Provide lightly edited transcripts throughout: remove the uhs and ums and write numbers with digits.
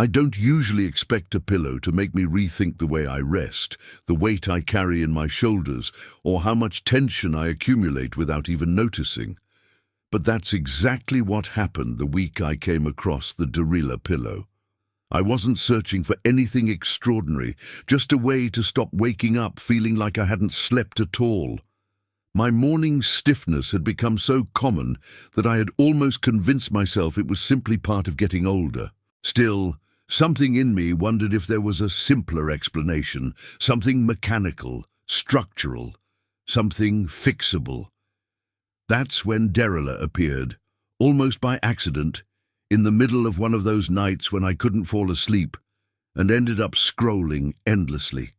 I don't usually expect a pillow to make me rethink the way I rest, the weight I carry in my shoulders, or how much tension I accumulate without even noticing. But that's exactly what happened the week I came across the Derila Pillow. I wasn't searching for anything extraordinary, just a way to stop waking up feeling like I hadn't slept at all. My morning stiffness had become so common that I had almost convinced myself it was simply part of getting older. Still, something in me wondered if there was a simpler explanation, something mechanical, structural, something fixable. That's when Derila appeared, almost by accident, in the middle of one of those nights when I couldn't fall asleep and ended up scrolling endlessly.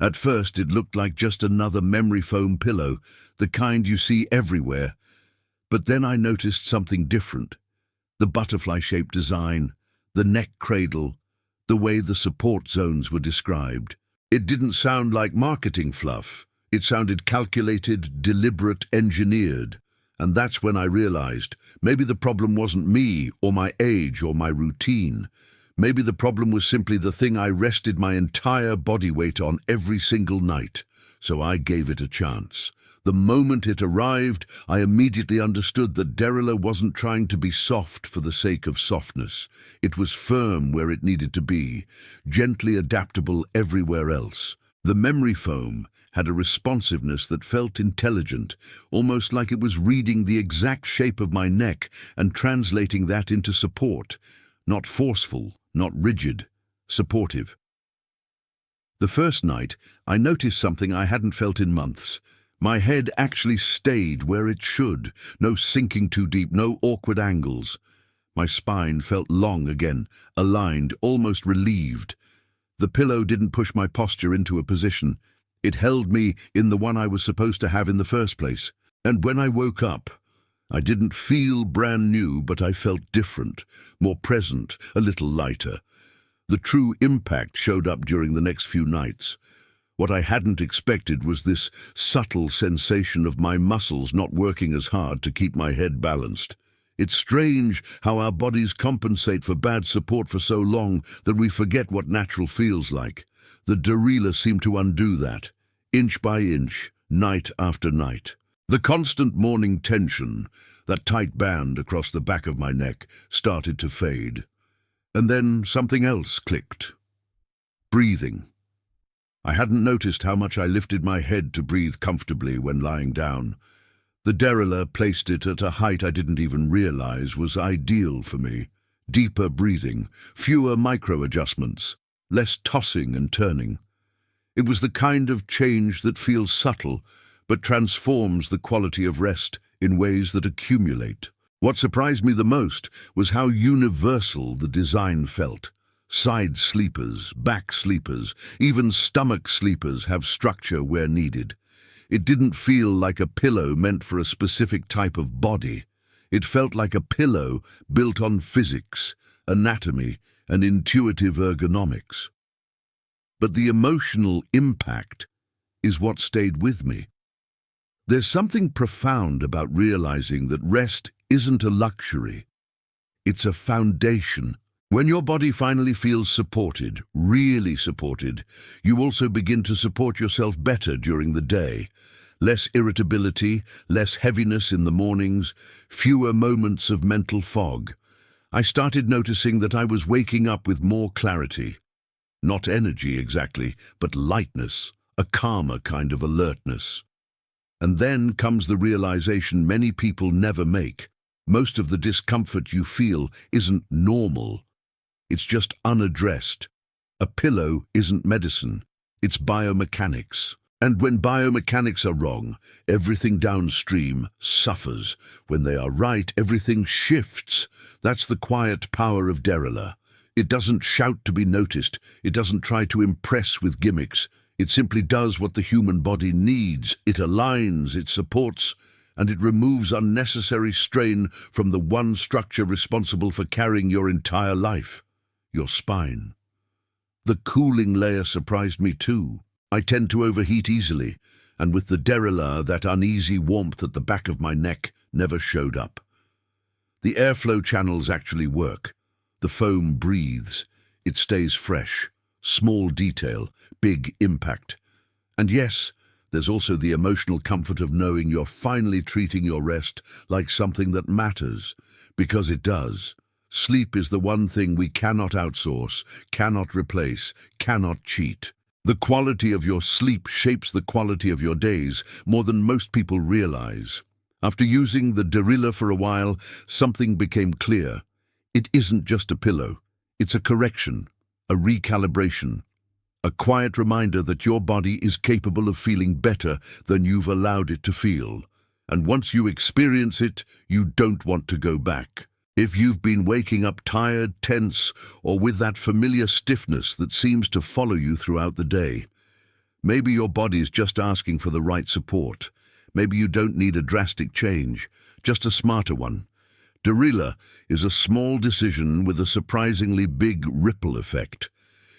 At first it looked like just another memory foam pillow, the kind you see everywhere, but then I noticed something different. The butterfly-shaped design, the neck cradle, the way the support zones were described. It didn't sound like marketing fluff. It sounded calculated, deliberate, engineered. And that's when I realized maybe the problem wasn't me or my age or my routine. Maybe the problem was simply the thing I rested my entire body weight on every single night. So I gave it a chance. The moment it arrived, I immediately understood that Derila wasn't trying to be soft for the sake of softness. It was firm where it needed to be, gently adaptable everywhere else. The memory foam had a responsiveness that felt intelligent, almost like it was reading the exact shape of my neck and translating that into support. Not forceful, not rigid, supportive. The first night, I noticed something I hadn't felt in months. My head actually stayed where it should, no sinking too deep, no awkward angles. My spine felt long again, aligned, almost relieved. The pillow didn't push my posture into a position. It held me in the one I was supposed to have in the first place. And when I woke up, I didn't feel brand new, but I felt different, more present, a little lighter. The true impact showed up during the next few nights. What I hadn't expected was this subtle sensation of my muscles not working as hard to keep my head balanced. It's strange how our bodies compensate for bad support for so long that we forget what natural feels like. The Derila seemed to undo that, inch by inch, night after night. The constant morning tension, that tight band across the back of my neck, started to fade. And then something else clicked. Breathing. I hadn't noticed how much I lifted my head to breathe comfortably when lying down. The Derila placed it at a height I didn't even realize was ideal for me. Deeper breathing, fewer micro-adjustments, less tossing and turning. It was the kind of change that feels subtle, but transforms the quality of rest in ways that accumulate. What surprised me the most was how universal the design felt. Side sleepers, back sleepers, even stomach sleepers have structure where needed. It didn't feel like a pillow meant for a specific type of body. It felt like a pillow built on physics, anatomy, and intuitive ergonomics. But the emotional impact is what stayed with me. There's something profound about realizing that rest isn't a luxury. It's a foundation. When your body finally feels supported, really supported, you also begin to support yourself better during the day. Less irritability, less heaviness in the mornings, fewer moments of mental fog. I started noticing that I was waking up with more clarity. Not energy exactly, but lightness, a calmer kind of alertness. And then comes the realization many people never make. Most of the discomfort you feel isn't normal. It's just unaddressed. A pillow isn't medicine. It's biomechanics. And when biomechanics are wrong, everything downstream suffers. When they are right, everything shifts. That's the quiet power of Derila. It doesn't shout to be noticed. It doesn't try to impress with gimmicks. It simply does what the human body needs. It aligns, it supports, and it removes unnecessary strain from the one structure responsible for carrying your entire life, your spine. The cooling layer surprised me too. I tend to overheat easily, and with the Derila, that uneasy warmth at the back of my neck never showed up. The airflow channels actually work. The foam breathes. It stays fresh. Small detail, big impact. And yes, there's also the emotional comfort of knowing you're finally treating your rest like something that matters, because it does. Sleep is the one thing we cannot outsource, cannot replace, cannot cheat. The quality of your sleep shapes the quality of your days more than most people realize. After using the Derila for a while, something became clear. It isn't just a pillow. It's a correction, a recalibration, a quiet reminder that your body is capable of feeling better than you've allowed it to feel. And once you experience it, you don't want to go back. If you've been waking up tired, tense, or with that familiar stiffness that seems to follow you throughout the day, maybe your body's just asking for the right support. Maybe you don't need a drastic change, just a smarter one. Derila is a small decision with a surprisingly big ripple effect.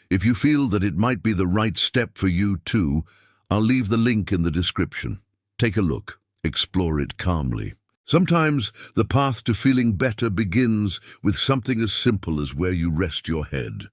If you feel that it might be the right step for you too, I'll leave the link in the description. Take a look, explore it calmly. Sometimes the path to feeling better begins with something as simple as where you rest your head.